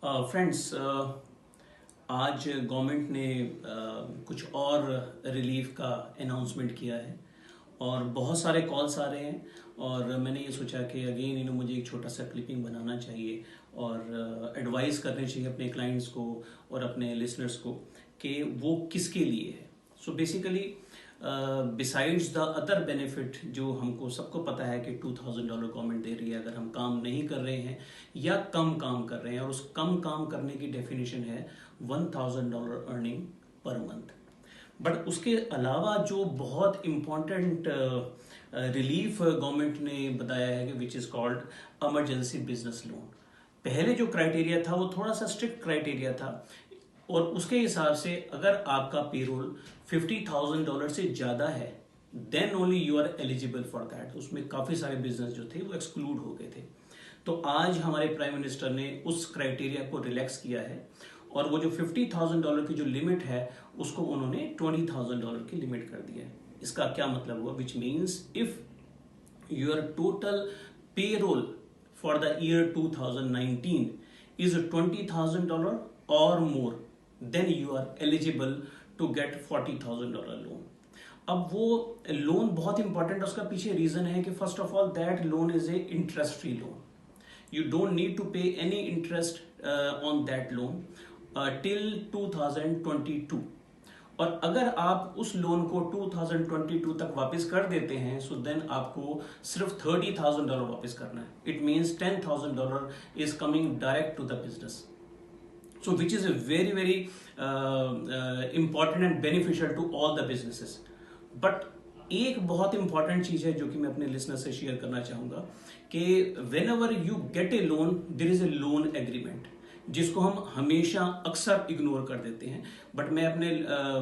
Friends, आज government ने कुछ और रिलीफ का अनाउंसमेंट किया है और बहुत सारे कॉल्स आ रहे हैं और मैंने ये सोचा कि अगेन मुझे एक छोटा सा क्लिपिंग बनाना चाहिए और एडवाइस करनी चाहिए अपने क्लाइंट्स को और अपने लिसनर्स को कि वो किसके लिए है। So basically besides the other benefit जो हमको सबको पता है कि $2000 गवर्नमेंट दे रही है अगर हम काम नहीं कर रहे हैं या कम काम कर रहे हैं, और उस कम काम करने की डेफिनेशन है $1000 अर्निंग पर मंथ। बट उसके अलावा जो बहुत इम्पॉर्टेंट रिलीफ गवर्नमेंट ने बताया है कि which is called emergency business loan. पहले जो क्राइटेरिया था वो थोड़ा सा स्ट्रिक्ट क्राइटेरिया था और उसके हिसाब से अगर आपका पेरोल $50,000 से ज़्यादा है then only you are eligible for that. उसमें काफ़ी सारे बिजनेस जो थे वो एक्सक्लूड हो गए थे। तो आज हमारे प्राइम मिनिस्टर ने उस क्राइटेरिया को रिलैक्स किया है और वो जो $50,000 की जो लिमिट है उसको उन्होंने $20,000 की लिमिट कर दिया है। इसका क्या मतलब हुआ? Which means if your total payroll for the year 2019 is $20,000 और मोर, then you are eligible to get $40,000 loan. अब वो लोन बहुत इंपॉर्टेंट है, उसका पीछे रीजन है कि first of all that loan is a interest free loan. You don't need to pay any interest on that loan till 2022। और अगर आप उस लोन को 2022 तक वापस कर देते हैं सो देन आपको सिर्फ $30,000 वापस करना है। It means $10,000 is coming direct to the business. So which is a very important and beneficial to all the businesses. But एक बहुत इंपॉर्टेंट चीज है जो कि मैं अपने लिसनर से शेयर करना चाहूंगा कि whenever you get a loan there is a loan agreement, जिसको हम हमेशा अक्सर इग्नोर कर देते हैं। बट मैं अपने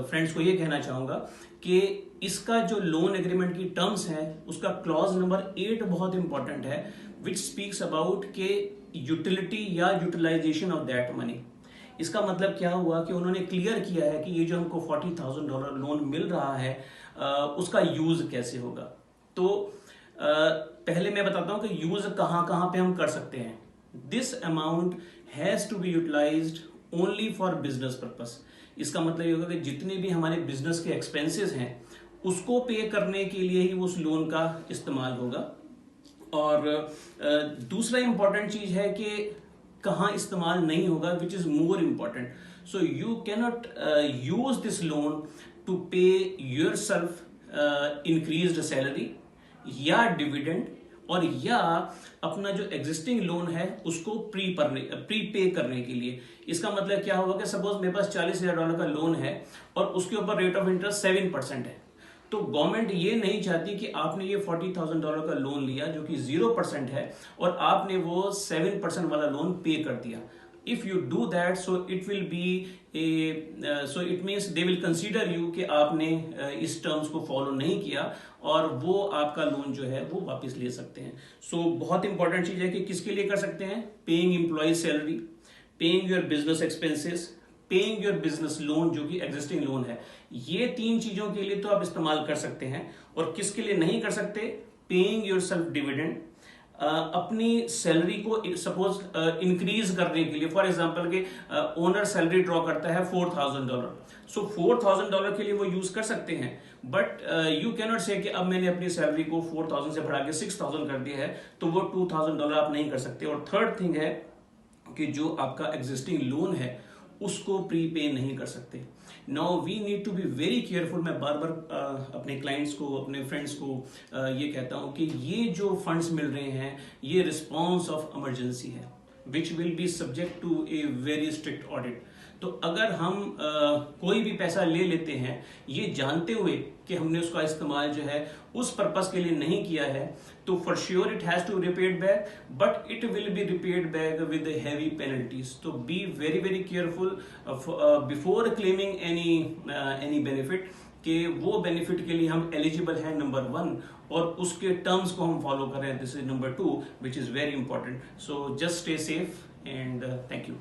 फ्रेंड्स को ये कहना चाहूंगा कि इसका जो लोन एग्रीमेंट की टर्म्स हैं उसका क्लॉज नंबर 8 बहुत इंपॉर्टेंट है, विच स्पीक्स अबाउट के यूटिलिटी या यूटिलाइजेशन ऑफ दैट मनी। इसका मतलब क्या हुआ कि उन्होंने क्लियर किया है कि ये जो हमको $40,000 लोन मिल रहा है उसका यूज कैसे होगा। तो पहले मैं बताता हूं कि यूज कहां कहां पे हम कर सकते हैं। This amount has to be utilized only for business purpose. इसका मतलब ये होगा कि जितने भी हमारे बिजनेस के एक्सपेंसेस हैं उसको पे करने के लिए ही उस लोन का इस्तेमाल होगा। और दूसरा इंपॉर्टेंट चीज है कि कहाँ इस्तेमाल नहीं होगा, which is more important. So you cannot use this loan to pay your self increased salary या डिविडेंड, और या अपना जो एग्जिस्टिंग लोन है उसको प्री पे करने के लिए। इसका मतलब क्या होगा कि सपोज मेरे पास $40,000 का लोन है और उसके ऊपर रेट ऑफ इंटरेस्ट 7% है। तो गवर्नमेंट ये नहीं चाहती कि आपने ये $40,000 का लोन लिया जो कि 0% है और आपने वो 7% वाला लोन पे कर दिया। If you do that so it will B so it means they will consider you कि आपने इस टर्म्स को फॉलो नहीं किया और वो आपका लोन जो है वो वापस ले सकते हैं। सो बहुत इंपॉर्टेंट चीज है कि किसके लिए कर सकते हैं? Paying employee salary, paying your business expenses, paying your business loan जो कि एग्जिस्टिंग लोन है। ये 3 चीजों के लिए तो आप इस्तेमाल कर सकते हैं। और किसके लिए नहीं कर सकते? पेइंग योर सेल्फ डिविडेंड, अपनी सैलरी को सपोज इंक्रीज करने के लिए। फॉर एग्जांपल के ओनर सैलरी ड्रॉ करता है $4,000, सो $4,000 के लिए वो यूज कर सकते हैं। बट यू कैनॉट से कि अब मैंने अपनी सैलरी को 4,000 से बढ़ा के 6,000 कर दिया है, तो वो $2,000 आप नहीं कर सकते। और थर्ड थिंग है कि जो आपका एग्जिस्टिंग लोन है उसको प्री पे नहीं कर सकते। Now we need to be very careful. मैं बार बार अपने क्लाइंट्स को, अपने फ्रेंड्स को ये कहता हूं कि ये जो फंड्स मिल रहे हैं ये रिस्पॉन्स ऑफ इमरजेंसी है, which will be subject to a very strict audit. तो अगर हम कोई भी पैसा ले लेते हैं ये जानते हुए कि हमने उसका इस्तेमाल जो है उस पर्पस के लिए नहीं किया है, तो for sure it has to repaid back, but it will be repaid back with heavy penalties. तो be very careful before claiming any benefit कि वो बेनिफिट के लिए हम एलिजिबल हैं, नंबर 1, और उसके टर्म्स को हम फॉलो करें, this is number 2, which is very important. So just stay safe and thank you.